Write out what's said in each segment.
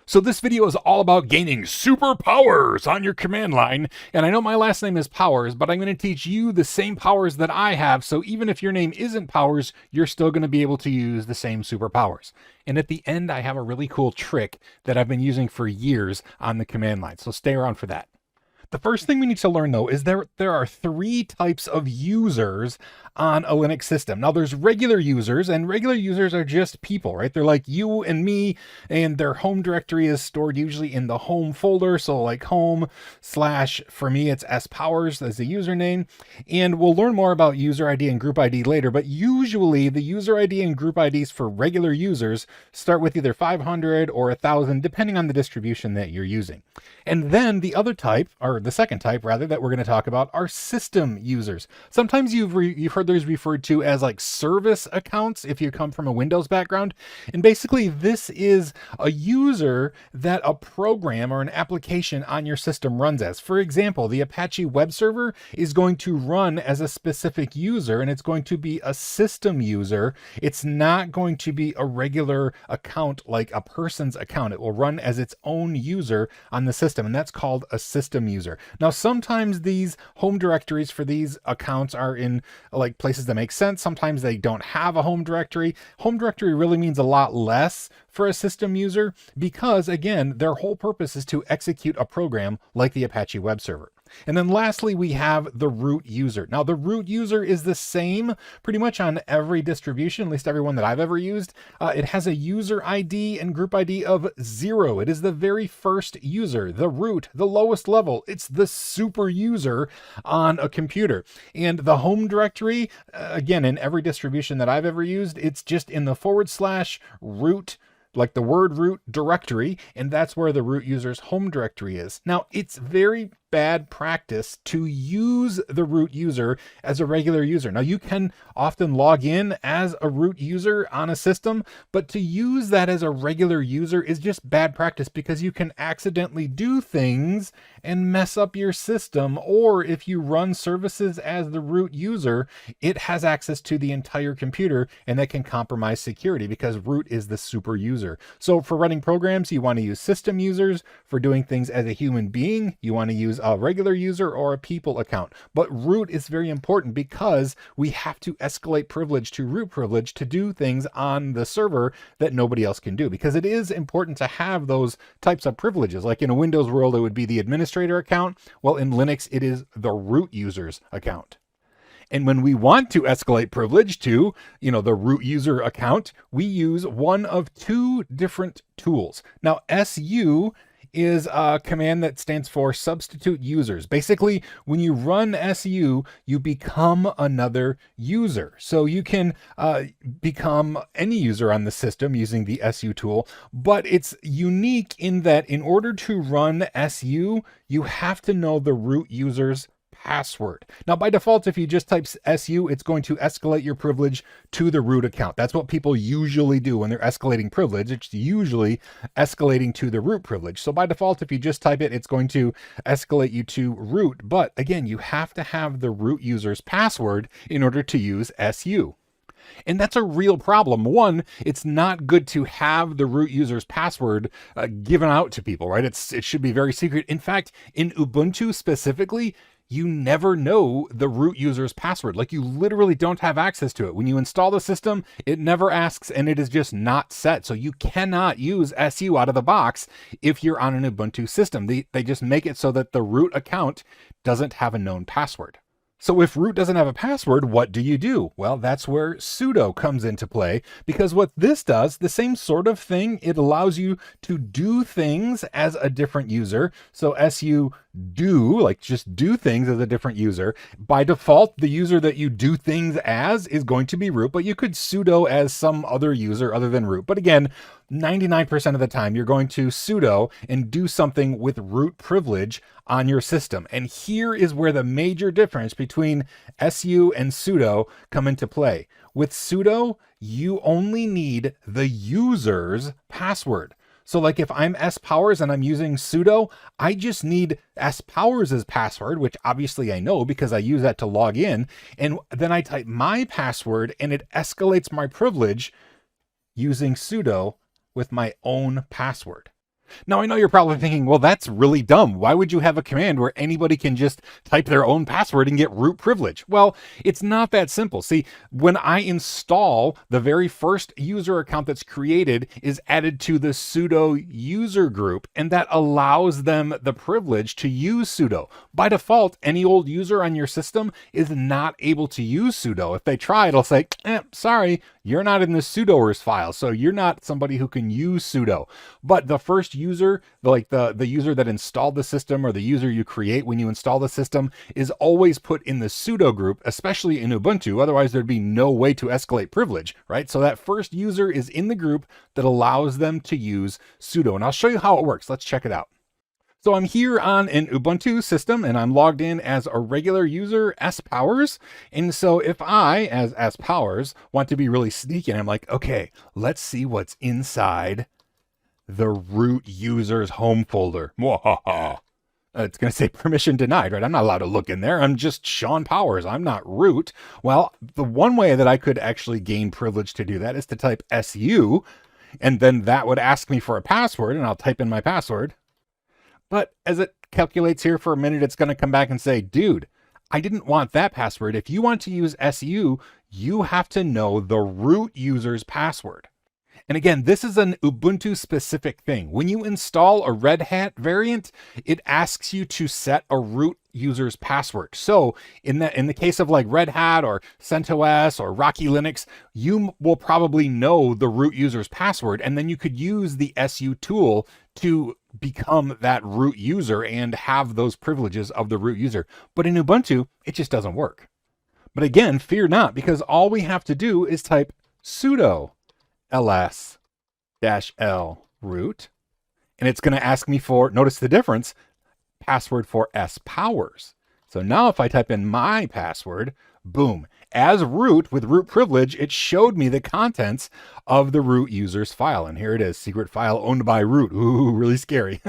So this video is all about gaining superpowers on your command line. And I know my last name is Powers, but I'm going to teach you the same powers that I have. So even if your name isn't Powers, you're still going to be able to use the same superpowers. And at the end, I have a really cool trick that I've been using for years on the command line. So stay around for that. The first thing we need to learn, though, is there are three types of users on a Linux system. Now, there's regular users, and regular users are just people, right? They're like you and me, and their home directory is stored usually in the home folder. So like home slash, for me, it's spowers as the username. And we'll learn more about user ID and group ID later, but usually the user ID and group IDs for regular users start with either 500 or 1,000, depending on the distribution that you're using. And then the other type, or the second type rather, that we're going to talk about are system users. Sometimes you've heard those referred to as like service accounts if you come from a Windows background. And basically this is a user that a program or an application on your system runs as. For example, the Apache web server is going to run as a specific user, and it's going to be a system user. It's not going to be a regular account like a person's account. It will run as its own user on the system, and that's called a system user. Now, sometimes these home directories for these accounts are in like places that make sense. Sometimes they don't have a home directory. Home directory really means a lot less for a system user because, again, their whole purpose is to execute a program like the Apache web server. And then lastly, we have the root user. Now, the root user is the same pretty much on every distribution, at least every one that I've ever used. It has a user ID and group ID of 0. It is the very first user, the root, the lowest level. It's the super user on a computer. And the home directory, again, in every distribution that I've ever used, it's just in the /root, like the word root directory, and that's where the root user's home directory is. Now, it's very bad practice to use the root user as a regular user. Now, you can often log in as a root user on a system, but to use that as a regular user is just bad practice because you can accidentally do things and mess up your system. Or if you run services as the root user, it has access to the entire computer, and that can compromise security because root is the super user. So for running programs, you want to use system users. For doing things as a human being, you want to use a regular user or a people account. But root is very important because we have to escalate privilege to root privilege to do things on the server that nobody else can do, because it is important to have those types of privileges. Like in a Windows world, it would be the administrator account. Well, in Linux, it is the root user's account. And when we want to escalate privilege to, the root user account, we use one of two different tools. Now, SU is a command that stands for substitute users. Basically, when you run SU, you become another user. So you can become any user on the system using the SU tool, but it's unique in that in order to run SU, you have to know the root user's password. Now, by default, if you just type SU, it's going to escalate your privilege to the root account. That's what people usually do when they're escalating privilege. It's usually escalating to the root privilege. So by default, if you just type it, it's going to escalate you to root. But again, you have to have the root user's password in order to use SU. And that's a real problem. One, it's not good to have the root user's password given out to people, right? It should be very secret. In fact, in Ubuntu specifically, you never know the root user's password. Like, you literally don't have access to it. When you install the system, it never asks, and it is just not set. So you cannot use SU out of the box if you're on an Ubuntu system. They just make it so that the root account doesn't have a known password. So if root doesn't have a password, what do you do? Well, that's where sudo comes into play, because what this does, the same sort of thing, it allows you to do things as a different user. So su do, like just do things as a different user. By default, the user that you do things as is going to be root, but you could sudo as some other user other than root. But again, 99% of the time, you're going to sudo and do something with root privilege on your system. And here is where the major difference between su and sudo come into play. With sudo, you only need the user's password. So like if I'm spowers and I'm using sudo, I just need spowers' password, which obviously I know because I use that to log in. And then I type my password and it escalates my privilege using sudo with my own password. Now, I know you're probably thinking, well, that's really dumb. Why would you have a command where anybody can just type their own password and get root privilege? Well, it's not that simple. See, when I install, the very first user account that's created is added to the sudo user group, and that allows them the privilege to use sudo. By default, any old user on your system is not able to use sudo. If they try, it'll say, sorry, you're not in the sudoers file, so you're not somebody who can use sudo. But the first user, like the user that installed the system or the user you create when you install the system, is always put in the sudo group, especially in Ubuntu. Otherwise, there'd be no way to escalate privilege, right? So that first user is in the group that allows them to use sudo. And I'll show you how it works. Let's check it out. So I'm here on an Ubuntu system and I'm logged in as a regular user, spowers. And so if I, as spowers, want to be really sneaky, and I'm like, okay, let's see what's inside the root user's home folder. It's going to say permission denied, right? I'm not allowed to look in there. I'm just Sean Powers. I'm not root. Well, the one way that I could actually gain privilege to do that is to type SU, and then that would ask me for a password, and I'll type in my password. But as it calculates here for a minute, it's going to come back and say, dude, I didn't want that password. If you want to use SU, you have to know the root user's password. And again, this is an Ubuntu specific thing. When you install a Red Hat variant, it asks you to set a root user's password. So in the case of like Red Hat or CentOS or Rocky Linux, you will probably know the root user's password, and then you could use the SU tool to become that root user and have those privileges of the root user. But in Ubuntu, it just doesn't work. But again, fear not, because all we have to do is type sudo ls-l root, and it's going to ask me for, notice the difference, password for spowers. So now if I type in my password, boom, as root with root privilege, it showed me the contents of the root user's file. And here it is, secret file owned by root. Ooh, really scary.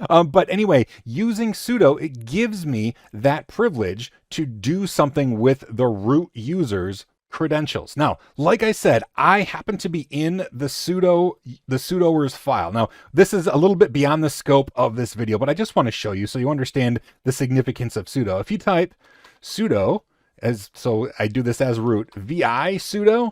But anyway, using sudo, it gives me that privilege to do something with the root user's credentials. Now, like I said, I happen to be in the sudoers file. Now, this is a little bit beyond the scope of this video, but I just want to show you so you understand the significance of sudo. If you type sudo, so I do this as root, vi sudo,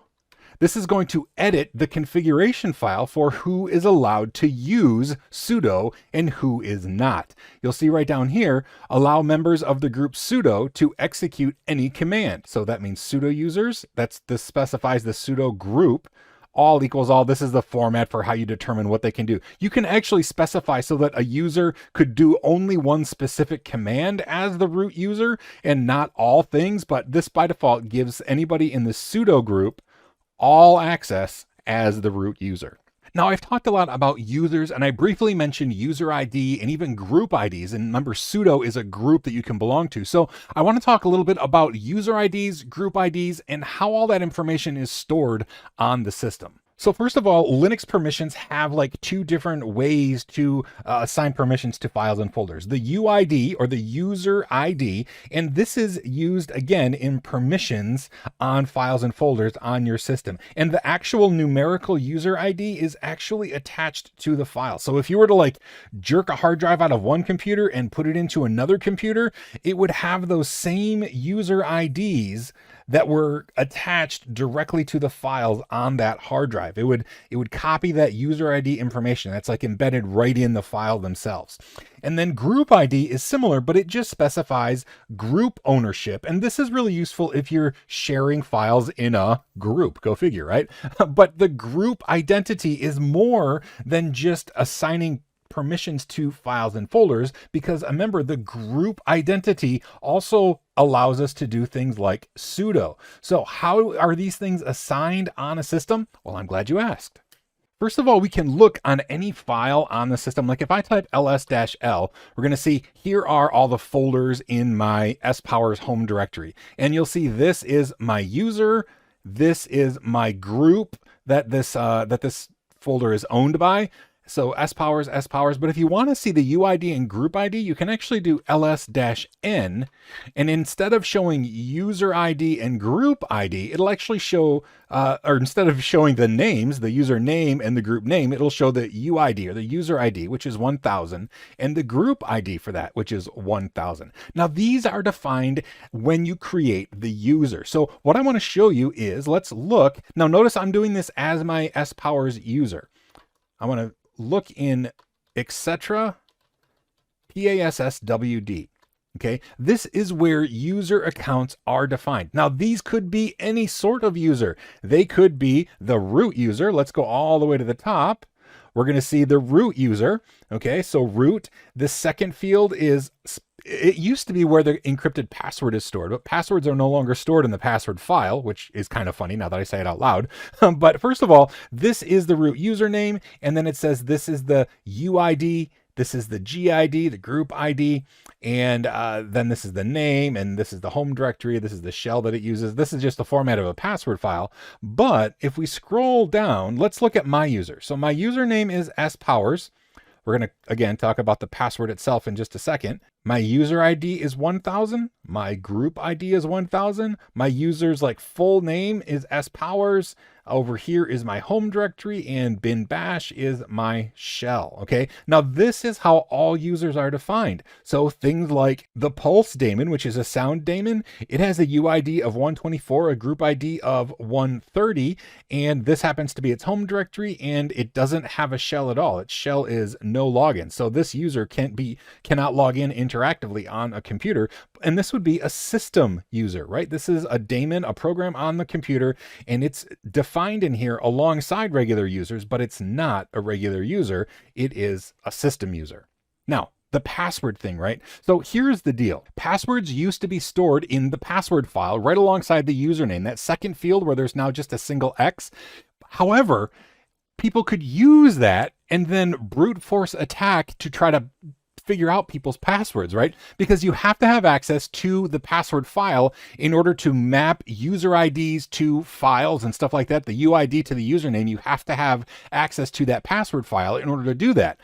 this is going to edit the configuration file for who is allowed to use sudo and who is not. You'll see right down here, allow members of the group sudo to execute any command. So that means sudo users, this specifies the sudo group, all equals all. This is the format for how you determine what they can do. You can actually specify so that a user could do only one specific command as the root user and not all things, but this by default gives anybody in the sudo group all access as the root user. Now, I've talked a lot about users, and I briefly mentioned user ID and even group IDs. And remember, sudo is a group that you can belong to. So I want to talk a little bit about user IDs, group IDs, and how all that information is stored on the system. So first of all, Linux permissions have like two different ways to assign permissions to files and folders. The UID, or the user ID, and this is used again in permissions on files and folders on your system. And the actual numerical user ID is actually attached to the file. So if you were to like jerk a hard drive out of one computer and put it into another computer, it would have those same user IDs that were attached directly to the files on that hard drive. It would copy that user ID information. That's like embedded right in the file themselves. And then group ID is similar, but it just specifies group ownership. And this is really useful if you're sharing files in a group. Go figure, right? But the group identity is more than just assigning permissions to files and folders, because remember, the group identity also allows us to do things like sudo. So how are these things assigned on a system? Well, I'm glad you asked. First of all, we can look on any file on the system. Like if I type ls-l, we're going to see here are all the folders in my spowers home directory. And you'll see this is my user, this is my group that this folder is owned by. So S powers, but if you want to see the UID and group ID, you can actually do ls-n, and instead of showing user ID and group ID, it'll actually show, or instead of showing the names, the user name and the group name, it'll show the UID or the user ID, which is 1000, and the group ID for that, which is 1000. Now these are defined when you create the user. So what I want to show you is, let's look. Now notice I'm doing this as my S powers user. I want to look in etc passwd. Okay, this is where user accounts are defined. Now these could be any sort of user. They could be the root user. Let's go all the way to the top. We're going to see the root user. Okay, so root, the second field is, it used to be where the encrypted password is stored, but passwords are no longer stored in the password file, which is kind of funny now that I say it out loud. But first of all, this is the root username, and then it says this is the UID, this is the GID, the group ID, and then this is the name, and this is the home directory, this is the shell that it uses. This is just the format of a password file. But if we scroll down, let's look at my user. So my username is spowers. We're going to, again, talk about the password itself in just a second. My user ID is 1000. My group ID is 1000. My user's full name is spowers. Over here is my home directory, and bin bash is my shell. Okay, now this is how all users are defined. So things like the pulse daemon, which is a sound daemon, it has a UID of 124, a group ID of 130, and this happens to be its home directory, and it doesn't have a shell at all. Its shell is no login. So this user cannot log in interactively on a computer, and this would be a system user, right? This is a daemon, a program on the computer, and it's defined in here alongside regular users, but it's not a regular user. It is a system user. Now, the password thing, right? So here's the deal. Passwords used to be stored in the password file right alongside the username, that second field where there's now just a single X. However, people could use that and then brute force attack to try to figure out people's passwords, right? Because you have to have access to the password file in order to map user IDs to files and stuff like that. The UID to the username, you have to have access to that password file in order to do that.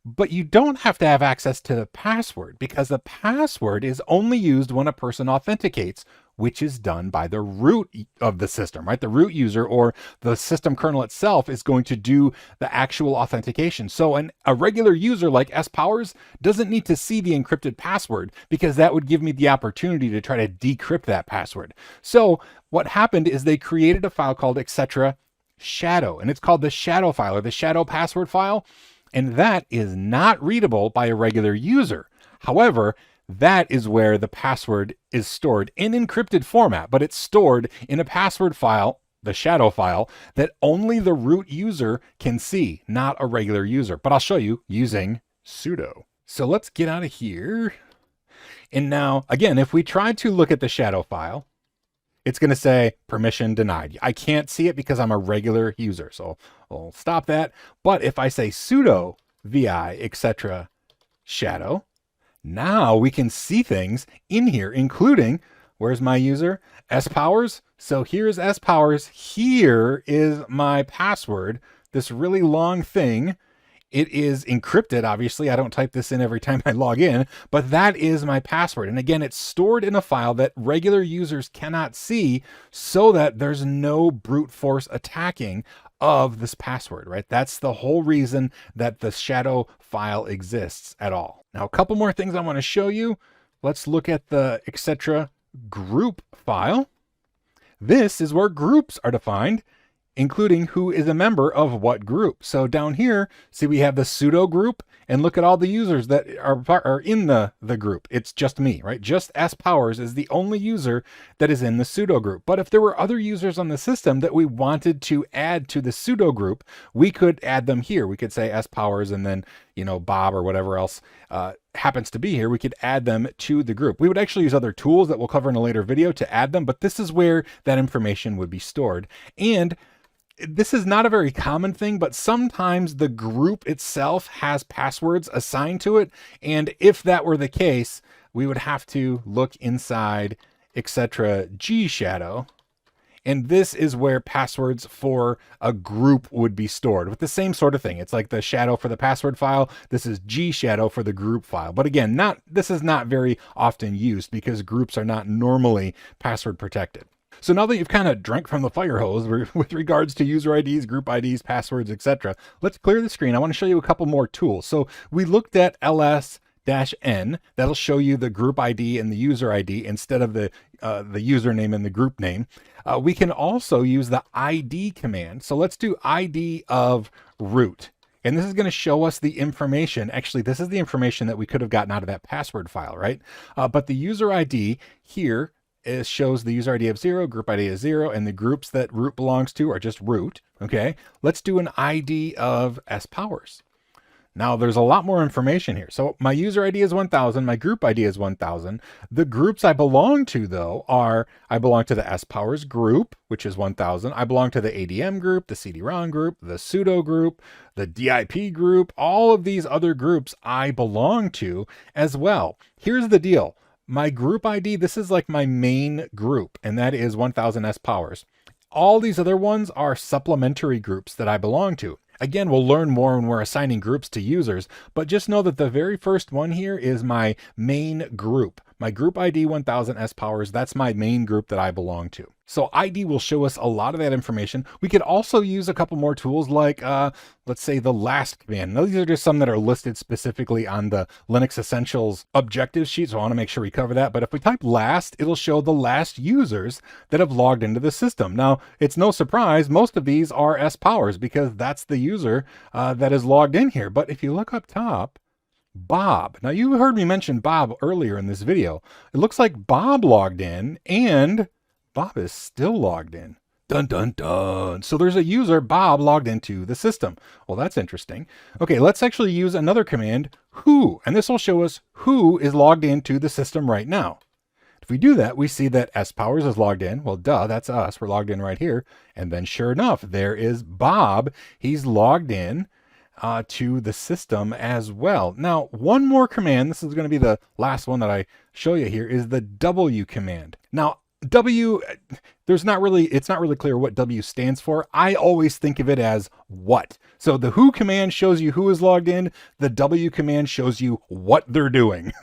But you don't have to have access to the password, because the password is only used when a person authenticates, which is done by the root of the system, right? The root user or the system kernel itself is going to do the actual authentication. So a regular user like spowers doesn't need to see the encrypted password, because that would give me the opportunity to try to decrypt that password. So what happened is they created a file called etc shadow, and it's called the shadow file or the shadow password file. And that is not readable by a regular user. However, that is where the password is stored in encrypted format, but it's stored in a password file, the shadow file, that only the root user can see, not a regular user. But I'll show you using sudo. So let's get out of here. And now, again, if we try to look at the shadow file, it's going to say permission denied. I can't see it because I'm a regular user. So I'll stop that. But if I say sudo vi etc shadow, now we can see things in here, including, where's my user? spowers. So here's spowers. Here is my password, this really long thing. It is encrypted, obviously. I don't type this in every time I log in, but that is my password. And again, it's stored in a file that regular users cannot see, so that there's no brute force attacking of this password, right? That's the whole reason that the shadow file exists at all. Now, a couple more things I want to show you. Let's look at the etc group file. This is where groups are defined, including who is a member of what group. So down here, see, we have the sudo group, and look at all the users that are in the group. It's just me, right? Just spowers is the only user that is in the sudo group. But if there were other users on the system that we wanted to add to the sudo group, we could add them here. We could say spowers and then, Bob or whatever else happens to be here. We could add them to the group. We would actually use other tools that we'll cover in a later video to add them, but this is where that information would be stored. And this is not a very common thing, but sometimes the group itself has passwords assigned to it. And if that were the case, we would have to look inside etc g shadow And this is where passwords for a group would be stored with the same sort of thing. It's like the shadow for the password file. This is G shadow for the group file. But again, this is not very often used because groups are not normally password protected. So now that you've kind of drank from the fire hose with regards to user IDs, group IDs, passwords, etc., let's clear the screen. I want to show you a couple more tools. So we looked at ls-n. That'll show you the group ID and the user ID instead of the username and the group name. We can also use the ID command. So let's do ID of root. And this is going to show us the information. Actually, this is the information that we could have gotten out of that password file, right? But the user ID here shows the user ID of 0, group ID is 0, and the groups that root belongs to are just root. Okay, let's do an ID of S-powers. Now there's a lot more information here. So my user ID is 1000, my group ID is 1000. The groups I belong to though I belong to the S-powers group, which is 1000. I belong to the ADM group, the CD-ROM group, the sudo group, the DIP group, all of these other groups I belong to as well. Here's the deal. My group ID, this is like my main group, and that is 1000 S-powers. All these other ones are supplementary groups that I belong to. Again, we'll learn more when we're assigning groups to users, but just know that the very first one here is my main group. My group ID 1000 S-powers, that's my main group that I belong to. So ID will show us a lot of that information. We could also use a couple more tools like, let's say the last command. Now, these are just some that are listed specifically on the Linux Essentials objectives sheet, so I want to make sure we cover that. But if we type last, it'll show the last users that have logged into the system. Now, it's no surprise, most of these are S-powers because that's the user that is logged in here. But if you look up top, Bob. Now, you heard me mention Bob earlier in this video. It looks like Bob logged in and Bob is still logged in. Dun, dun, dun. So there's a user, Bob, logged into the system. Well, that's interesting. Okay, let's actually use another command, who, and this will show us who is logged into the system right now. If we do that, we see that S-powers is logged in. Well, duh, that's us. We're logged in right here. And then sure enough, there is Bob. He's logged in to the system as well. Now, one more command, this is going to be the last one that I show you here, is the W command. Now, W, it's not really clear what W stands for. I always think of it as what. So the who command shows you who is logged in. The W command shows you what they're doing.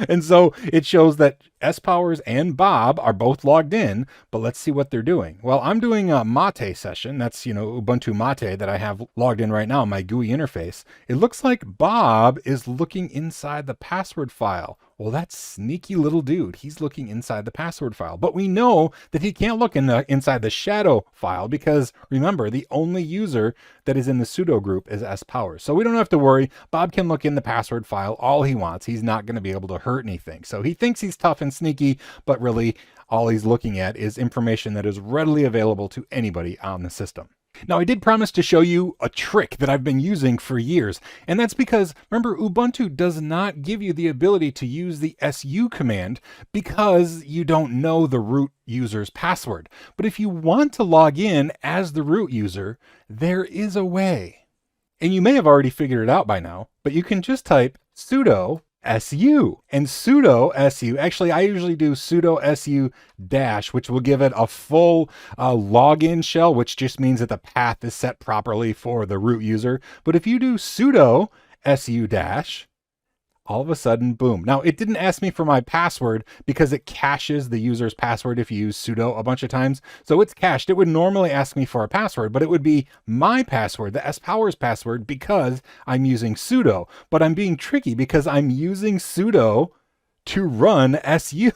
And so it shows that S-powers and Bob are both logged in, but let's see what they're doing. Well, I'm doing a Mate session. That's, Ubuntu Mate that I have logged in right now, my GUI interface. It looks like Bob is looking inside the password file. Well, that sneaky little dude, he's looking inside the password file. But we know that he can't look inside the shadow file because, remember, the only user that is in the sudo group is S-powers. So we don't have to worry. Bob can look in the password file all he wants. He's not going to be able to hurt anything. So he thinks he's tough and sneaky, but really all he's looking at is information that is readily available to anybody on the system. Now, I did promise to show you a trick that I've been using for years, and that's because, remember, Ubuntu does not give you the ability to use the su command because you don't know the root user's password. But if you want to log in as the root user, there is a way. And you may have already figured it out by now, but you can just type sudo su, and sudo su, actually I usually do sudo su dash, which will give it a full login shell, which just means that the path is set properly for the root user. But if you do sudo su dash, all of a sudden, boom. Now, it didn't ask me for my password because it caches the user's password if you use sudo a bunch of times. So it's cached. It would normally ask me for a password, but it would be my password, the S-powers password, because I'm using sudo. But I'm being tricky because I'm using sudo to run su.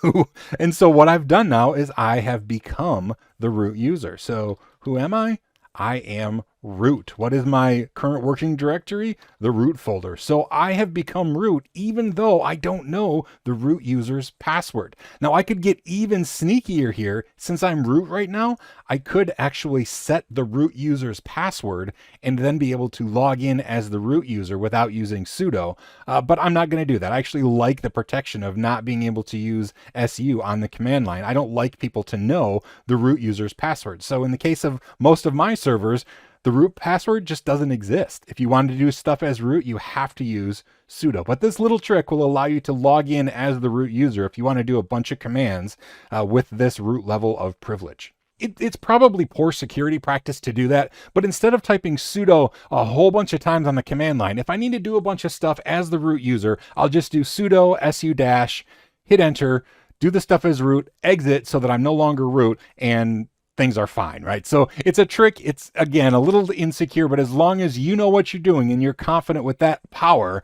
And so what I've done now is I have become the root user. So who am I? I am root. What is my current working directory? The root folder. So I have become root even though I don't know the root user's password. Now I could get even sneakier here. Since I'm root right now, I could actually set the root user's password and then be able to log in as the root user without using sudo. But I'm not going to do that. I actually like the protection of not being able to use su on the command line. I don't like people to know the root user's password. So in the case of most of my servers, the root password just doesn't exist. If you want to do stuff as root, you have to use sudo. But this little trick will allow you to log in as the root user if you want to do a bunch of commands with this root level of privilege. It's probably poor security practice to do that, but instead of typing sudo a whole bunch of times on the command line, if I need to do a bunch of stuff as the root user, I'll just do sudo su dash, hit enter, do the stuff as root, exit so that I'm no longer root, and things are fine, right? So it's a trick. It's, again, a little insecure, but as long as you know what you're doing and you're confident with that power,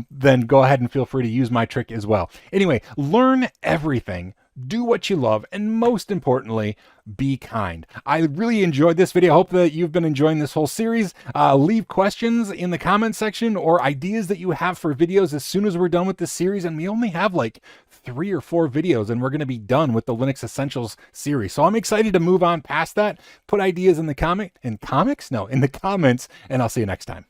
then go ahead and feel free to use my trick as well. Anyway, learn everything, do what you love, and most importantly, be kind. I really enjoyed this video. I hope that you've been enjoying this whole series. Leave questions in the comment section or ideas that you have for videos as soon as we're done with this series. And we only have like 3 or 4 videos and we're going to be done with the Linux Essentials series. So I'm excited to move on past that. Put ideas in the in the comments, and I'll see you next time.